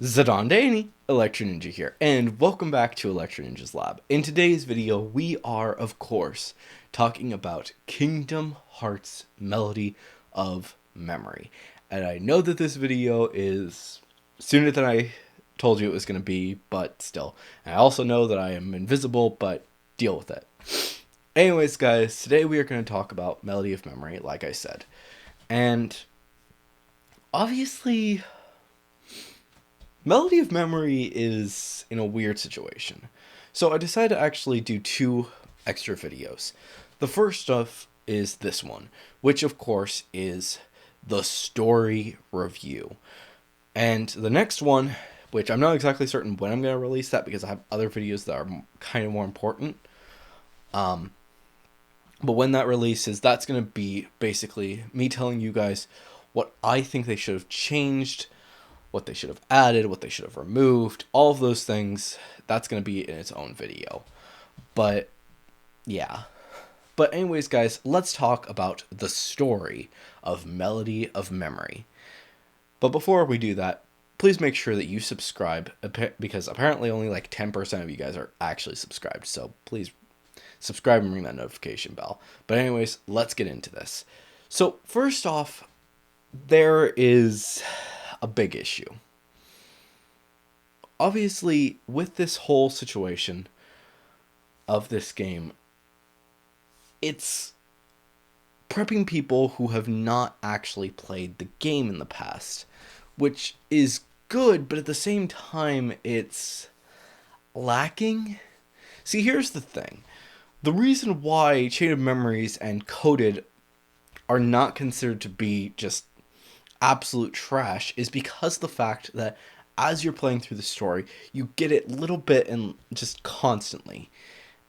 Zadondani, Electro Ninja here, and welcome back to Electro Ninja's Lab. In today's video, we are, of course, talking about Kingdom Hearts Melody of Memory. And I know that this video is sooner than I told you it was going to be, but still. And I also know that I am invisible, but deal with it. Anyways, guys, today we are going to talk about Melody of Memory, like I said. And obviously, Melody of Memory is in a weird situation. So I decided to actually do two extra videos. The first stuff is this one, which of course is the story review. And the next one, which I'm not exactly certain when I'm going to release that because I have other videos that are kind of more important. But when that releases, that's going to be basically me telling you guys what I think they should have changed, what they should have added, what they should have removed, all of those things. That's going to be in its own video. But yeah. But anyways, guys, let's talk about the story of Melody of Memory. But before we do that, please make sure that you subscribe because apparently only like 10% of you guys are actually subscribed. So please subscribe and ring that notification bell. But anyways, let's get into this. So first off, there is a big issue. Obviously, with this whole situation of this game, it's prepping people who have not actually played the game in the past, which is good, but at the same time, it's lacking. See, here's the thing. The reason why Chain of Memories and Coded are not considered to be just absolute trash is because the fact that as you're playing through the story, you get it little bit and just constantly.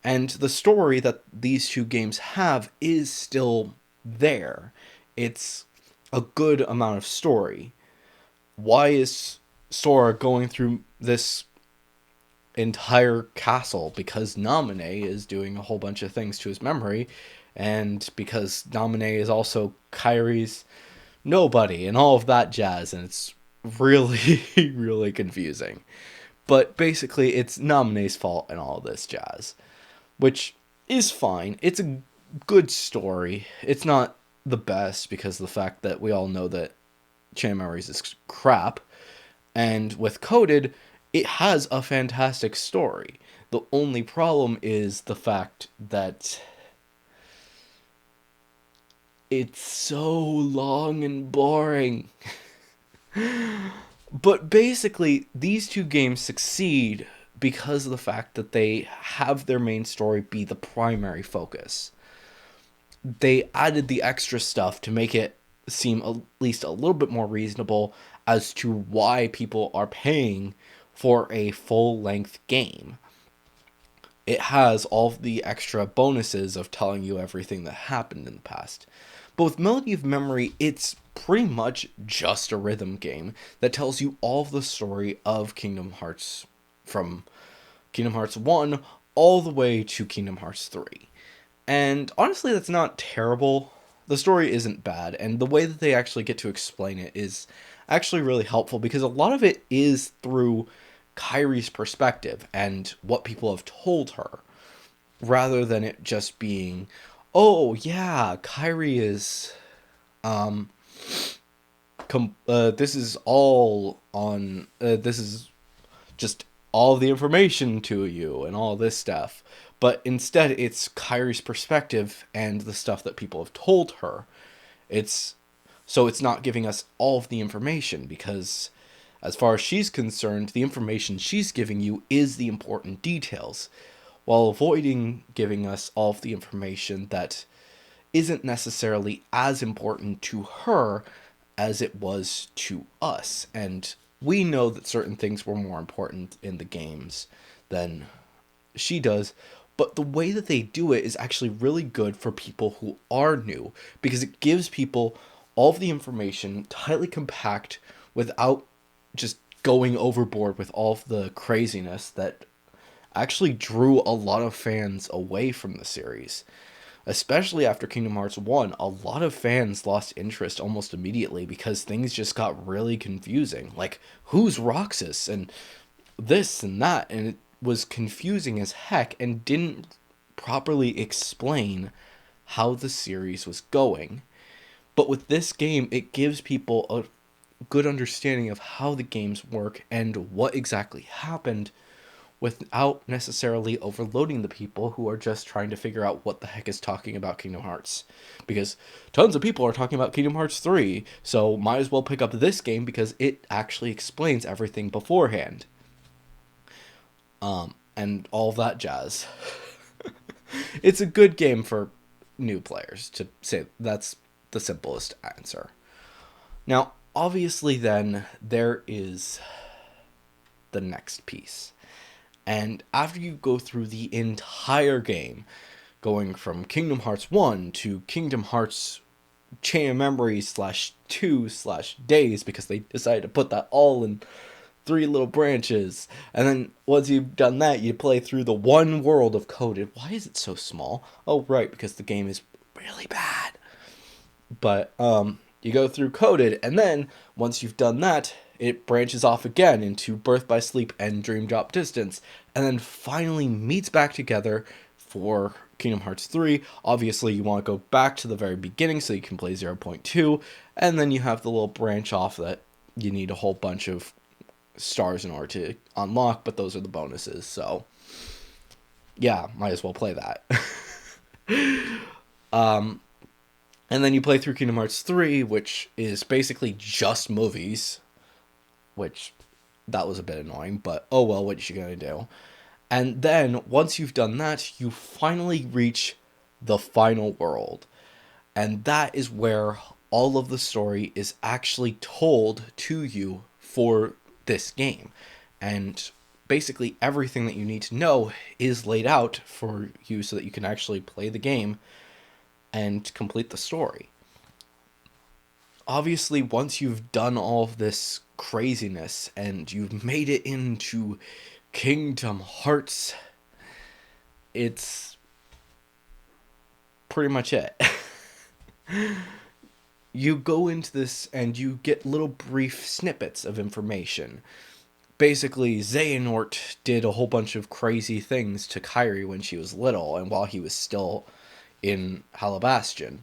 And the story that these two games have is still there. It's a good amount of story. Why is Sora going through this entire castle? Because Naminé is doing a whole bunch of things to his memory, and because Naminé is also Kairi's nobody and all of that jazz, and it's really, really confusing. But basically, it's Naminé's fault and all this jazz, which is fine. It's a good story. It's not the best because of the fact that we all know that Chain of Memories is crap, and with Coded, it has a fantastic story. The only problem is the fact that it's so long and boring. But basically, these two games succeed because of the fact that they have their main story be the primary focus. They added the extra stuff to make it seem at least a little bit more reasonable as to why people are paying for a full length game. It has all the extra bonuses of telling you everything that happened in the past. But with Melody of Memory, it's pretty much just a rhythm game that tells you all of the story of Kingdom Hearts from Kingdom Hearts 1 all the way to Kingdom Hearts 3. And honestly, that's not terrible. The story isn't bad, and the way that they actually get to explain it is actually really helpful because a lot of it is through Kairi's perspective and what people have told her, rather than it just being, oh yeah, Kairi is, this is all on, this is just all the information to you and all this stuff. But instead, it's Kairi's perspective and the stuff that people have told her. It's so it's not giving us all of the information because, as far as she's concerned, the information she's giving you is the important details, while avoiding giving us all of the information that isn't necessarily as important to her as it was to us. And we know that certain things were more important in the games than she does, but the way that they do it is actually really good for people who are new because it gives people all of the information tightly compact without just going overboard with all of the craziness that actually drew a lot of fans away from the series. especially after Kingdom Hearts 1, a lot of fans lost interest almost immediately because things just got really confusing. Like, who's Roxas? And this and that. And it was confusing as heck and didn't properly explain how the series was going. But with this game, it gives people a good understanding of how the games work and what exactly happened without necessarily overloading the people who are just trying to figure out what the heck is talking about Kingdom Hearts. Because tons of people are talking about Kingdom Hearts 3, so might as well pick up this game because it actually explains everything beforehand. And all that jazz. It's a good game for new players, to say. That's the simplest answer. Now, obviously, then, there is the next piece. And after you go through the entire game, going from Kingdom Hearts 1 to Kingdom Hearts Chain of Memories /2/Days, because they decided to put that all in 3 little branches. And then once you've done that, you play through the one world of Coded. Why is it so small? Oh, right, because the game is really bad. But you go through Coded, and then once you've done that, it branches off again into Birth by Sleep and Dream Drop Distance, and then finally meets back together for Kingdom Hearts 3. Obviously, you want to go back to the very beginning so you can play 0.2, and then you have the little branch off that you need a whole bunch of stars in order to unlock, but those are the bonuses, so yeah, might as well play that. And then you play through Kingdom Hearts 3, which is basically just movies, which that was a bit annoying, but oh well, what you gonna do? And then once you've done that, you finally reach the final world. And that is where all of the story is actually told to you for this game. And basically everything that you need to know is laid out for you so that you can actually play the game and complete the story. Obviously, once you've done all of this craziness and you've made it into Kingdom Hearts, it's pretty much it. You go into this and you get little brief snippets of information. Basically, Xehanort did a whole bunch of crazy things to Kairi when she was little and while he was still in Halabastion.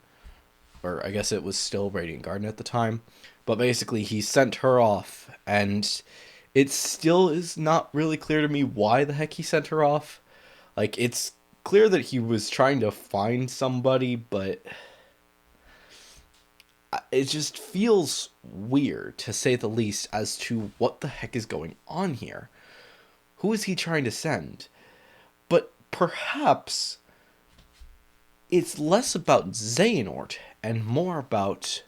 Or I guess it was still Radiant Garden at the time. But basically, he sent her off, and it still is not really clear to me why the heck he sent her off. Like, it's clear that he was trying to find somebody, but it just feels weird, to say the least, as to what the heck is going on here. Who is he trying to send? But perhaps it's less about Xehanort and more about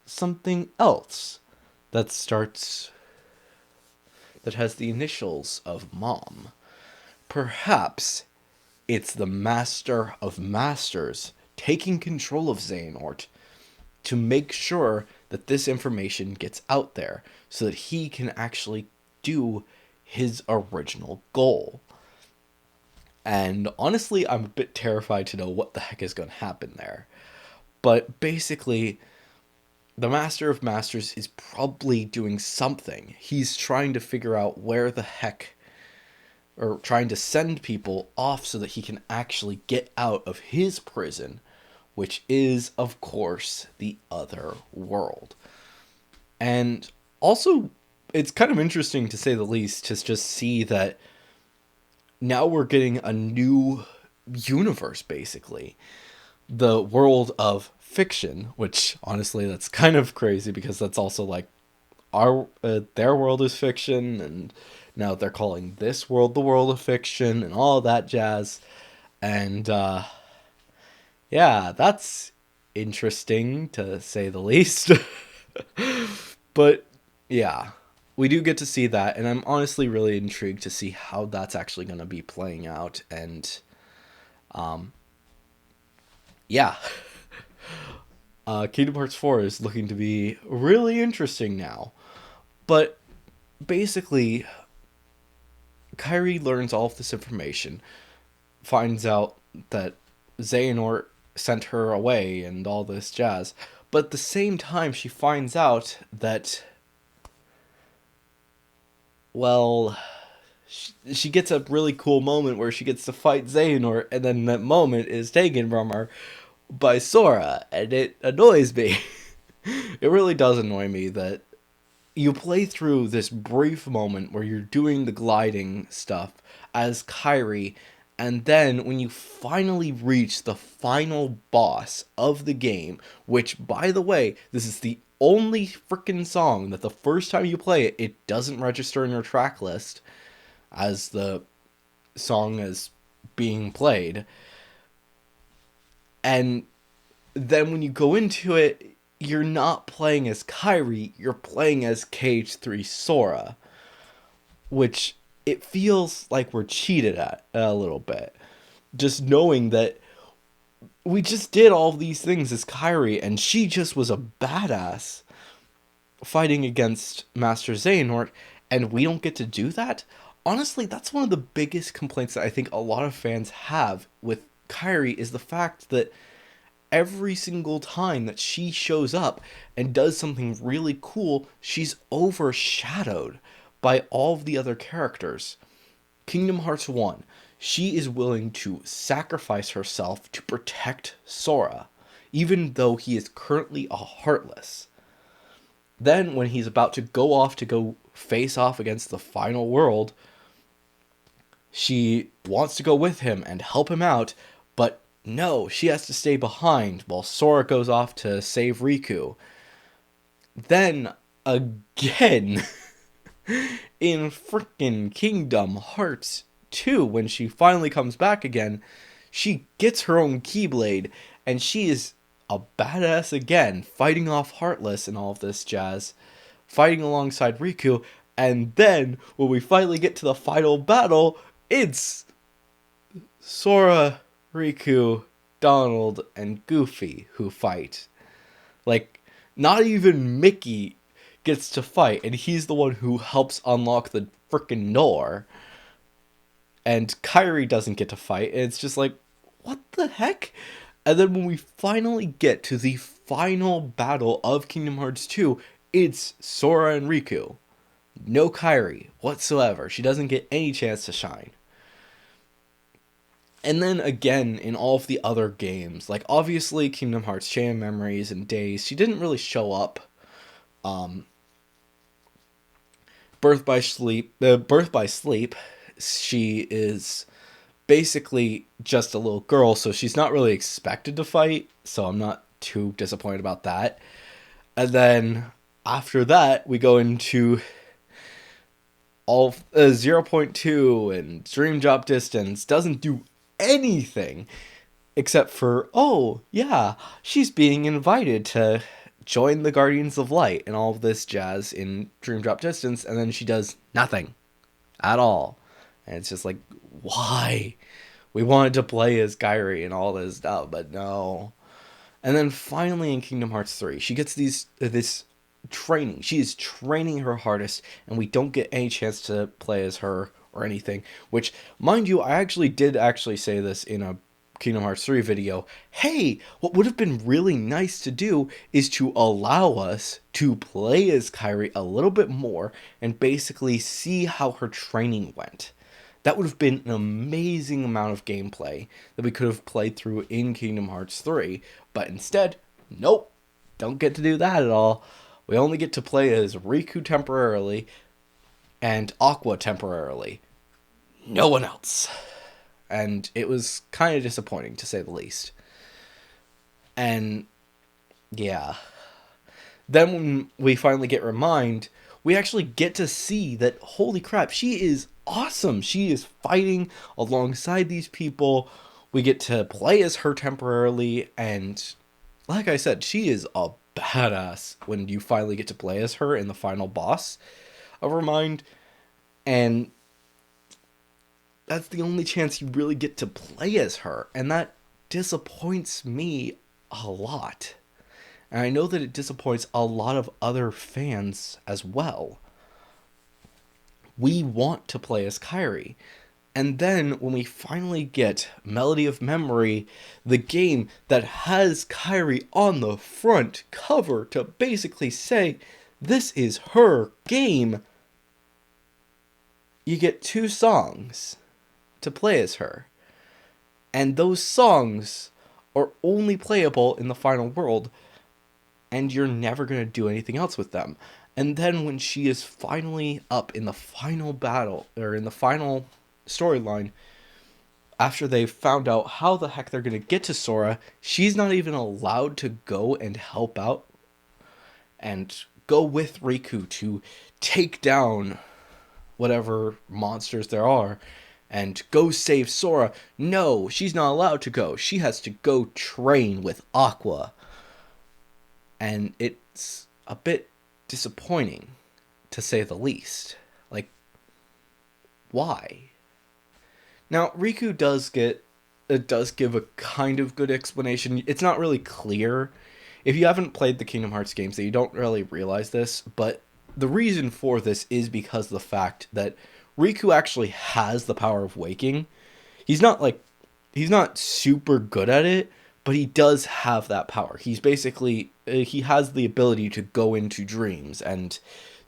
something else that has the initials of Mom. Perhaps it's the Master of Masters taking control of Xehanort to make sure that this information gets out there so that he can actually do his original goal. And honestly, I'm a bit terrified to know what the heck is going to happen there. But basically, the Master of Masters is probably doing something. He's trying to figure out where the heck, or trying to send people off so that he can actually get out of his prison, which is, of course, the other world. And also, it's kind of interesting, to say the least, to just see that now we're getting a new universe, basically. The world of fiction, which honestly, that's kind of crazy because that's also like their world is fiction, and now they're calling this world the world of fiction and all that jazz. And yeah, that's interesting, to say the least. But yeah, we do get to see that, and I'm honestly really intrigued to see how that's actually going to be playing out. And yeah, Kingdom Hearts 4 is looking to be really interesting now. But basically, Kairi learns all of this information, finds out that Xehanort sent her away and all this jazz. But at the same time, she finds out that, well, she gets a really cool moment where she gets to fight Xehanort, and then that moment is taken from her by Sora, and it annoys me. It really does annoy me that you play through this brief moment where you're doing the gliding stuff as Kairi, and then when you finally reach the final boss of the game, which, by the way, this is the only freaking song that the first time you play it, it doesn't register in your track list as the song is being played. And then when you go into it, you're not playing as Kairi, you're playing as KH3 Sora, which it feels like we're cheated at a little bit. Just knowing that we just did all these things as Kairi, and she just was a badass fighting against Master Xehanort, and we don't get to do that? Honestly, that's one of the biggest complaints that I think a lot of fans have with Kairi, is the fact that every single time that she shows up and does something really cool, she's overshadowed by all of the other characters. Kingdom Hearts 1, she is willing to sacrifice herself to protect Sora, even though he is currently a Heartless. Then, when he's about to go off to go face off against the final world, she wants to go with him and help him out, but no, she has to stay behind while Sora goes off to save Riku. Then, again, in frickin' Kingdom Hearts 2, when she finally comes back again, she gets her own Keyblade, and she is a badass again, fighting off Heartless and all of this jazz, fighting alongside Riku, and then, when we finally get to the final battle, it's Sora, Riku, Donald, and Goofy who fight. Like, not even Mickey gets to fight, and he's the one who helps unlock the frickin' door. And Kairi doesn't get to fight, and it's just like, what the heck? And then when we finally get to the final battle of Kingdom Hearts 2, it's Sora and Riku. No Kairi whatsoever. She doesn't get any chance to shine. And then again, in all of the other games, like obviously Kingdom Hearts Chain of Memories and Days, she didn't really show up. Birth by Sleep, she is basically just a little girl, so she's not really expected to fight, so I'm not too disappointed about that. And then after that, we go into all 0.2, and Dream Drop Distance doesn't do anything except for, oh yeah, she's being invited to join the Guardians of Light and all of this jazz in Dream Drop Distance, and then she does nothing at all. And it's just like, why? We wanted to play as Kairi and all this stuff, but no. And then finally in Kingdom Hearts 3, she gets this training. She is training her hardest, and we don't get any chance to play as her or anything. Which, mind you, I actually did say this in a Kingdom Hearts 3 video. Hey, what would have been really nice to do is to allow us to play as Kairi a little bit more and basically see how her training went. That would have been an amazing amount of gameplay that we could have played through in Kingdom Hearts 3, but instead, nope, don't get to do that at all. We only get to play as Riku temporarily and Aqua temporarily. No one else. And it was kind of disappointing, to say the least. And yeah. Then when we finally get Remind, we actually get to see that, holy crap, she is awesome. She is fighting alongside these people. We get to play as her temporarily, and like I said, she is a badass when you finally get to play as her in the final boss of Remind. And that's the only chance you really get to play as her, and that disappoints me a lot. And I know that it disappoints a lot of other fans as well. We want to play as Kairi. And then when we finally get Melody of Memory, the game that has Kairi on the front cover to basically say, this is her game, you get 2 songs to play as her. And those songs are only playable in the final world, and you're never going to do anything else with them. And then when she is finally up in the final battle, or in the final storyline, after they've found out how the heck they're going to get to Sora, she's not even allowed to go and help out and go with Riku to take down whatever monsters there are and go save Sora. No, she's not allowed to go. She has to go train with Aqua. And it's a bit disappointing, to say the least. Like, why? Now, Riku does give a kind of good explanation. It's not really clear. If you haven't played the Kingdom Hearts games, then you don't really realize this, but the reason for this is because of the fact that Riku actually has the power of waking. He's not super good at it, but he does have that power. He's basically, he has the ability to go into dreams, and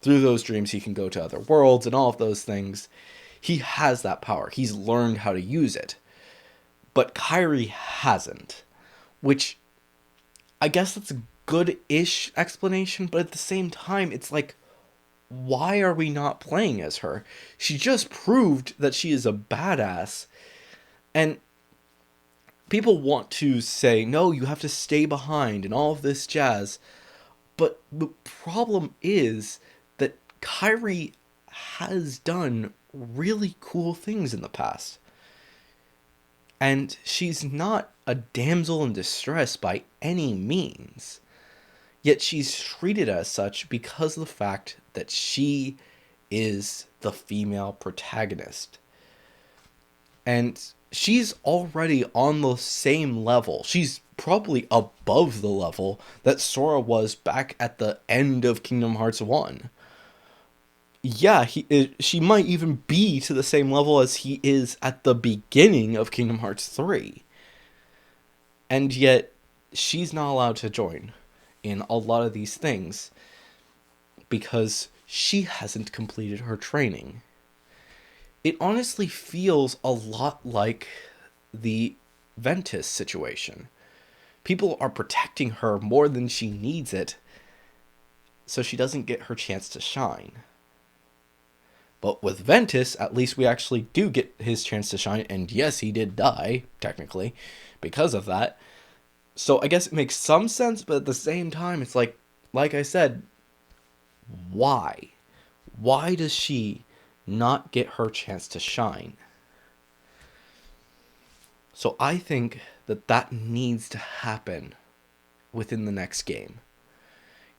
through those dreams he can go to other worlds and all of those things. He has that power. He's learned how to use it. But Kairi hasn't, which I guess that's a good-ish explanation, but at the same time, it's like, why are we not playing as her? She just proved that she is a badass, and people want to say, no, you have to stay behind and all of this jazz, but the problem is that Kairi has done really cool things in the past. And she's not a damsel in distress by any means. Yet she's treated as such because of the fact that she is the female protagonist. And she's already on the same level. She's probably above the level that Sora was back at the end of Kingdom Hearts 1. Yeah, she might even be to the same level as he is at the beginning of Kingdom Hearts 3. And yet, she's not allowed to join in a lot of these things because she hasn't completed her training. It honestly feels a lot like the Ventus situation. People are protecting her more than she needs it, so she doesn't get her chance to shine. But with Ventus, at least we actually do get his chance to shine, and yes, he did die, technically, because of that. So I guess it makes some sense, but at the same time, it's like I said, why? Why does she not get her chance to shine? So I think that needs to happen within the next game.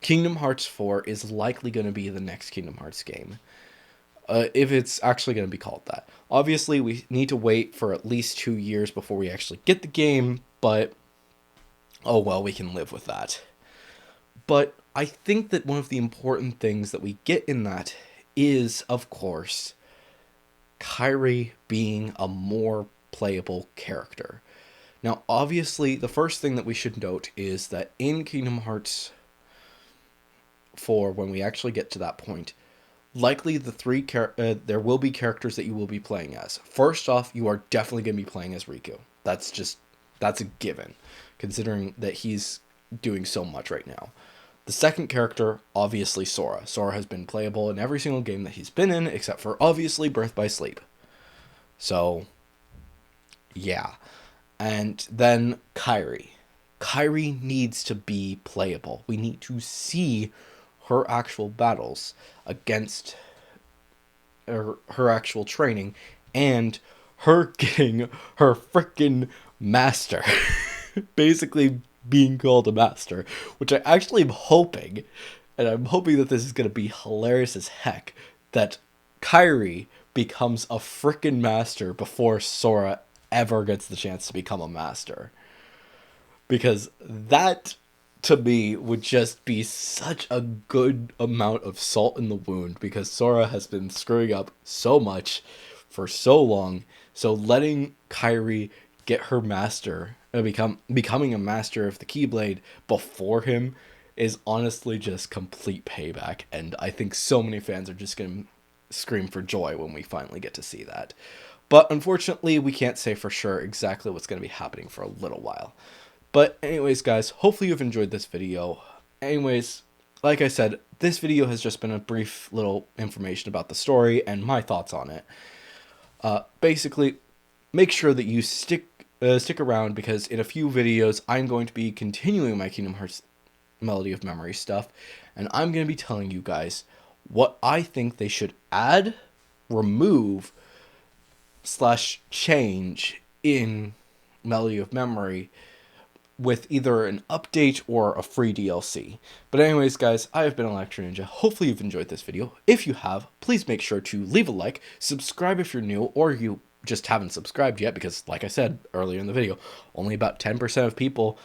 Kingdom Hearts 4 is likely going to be the next Kingdom Hearts game. If it's actually going to be called that. Obviously, we need to wait for at least 2 years before we actually get the game, but oh well, we can live with that. But I think that one of the important things that we get in that is, of course, Kairi being a more playable character. Now, obviously, the first thing that we should note is that in Kingdom Hearts 4, when we actually get to that point, likely there will be characters that you will be playing as. First off, you are definitely going to be playing as Riku. That's a given, considering that he's doing so much right now. The second character, obviously Sora. Sora has been playable in every single game that he's been in, except for obviously Birth by Sleep. So, yeah. And then Kairi. Kairi needs to be playable. We need to see her actual battles against her actual training and her getting her frickin' master. Basically being called a master, which I actually am hoping, and I'm hoping that this is going to be hilarious as heck, that Kairi becomes a frickin' master before Sora ever gets the chance to become a master. Because that, to me, would just be such a good amount of salt in the wound, because Sora has been screwing up so much. for so long. So letting Kairi get her master, becoming a master of the Keyblade before him is honestly just complete payback. And I think so many fans are just going to scream for joy when we finally get to see that. But unfortunately, we can't say for sure exactly what's going to be happening for a little while. But anyways, guys, hopefully you've enjoyed this video. Anyways, like I said, this video has just been a brief little information about the story and my thoughts on it. Basically, make sure that you stick around, because in a few videos, I'm going to be continuing my Kingdom Hearts Melody of Memory stuff, and I'm going to be telling you guys what I think they should add, remove, / change in Melody of Memory with either an update or a free DLC. But anyways, guys, I have been Electro Ninja. Hopefully you've enjoyed this video. If you have, please make sure to leave a like, subscribe if you're new, or you just haven't subscribed yet, because like I said earlier in the video, only about 10% of people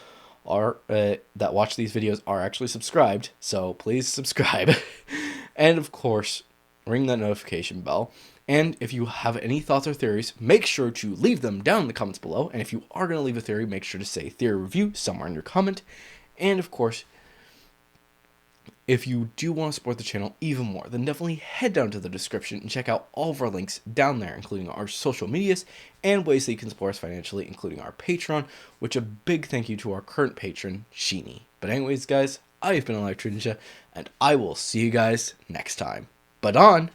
are that watch these videos are actually subscribed, so please subscribe. And of course, ring that notification bell. And if you have any thoughts or theories, make sure to leave them down in the comments below. And if you are going to leave a theory, make sure to say theory review somewhere in your comment. And of course, if you do want to support the channel even more, then definitely head down to the description and check out all of our links down there, including our social medias and ways that you can support us financially, including our Patreon, which a big thank you to our current patron, Sheeny. But anyways, guys, I have been Electro Ninja, and I will see you guys next time. But on!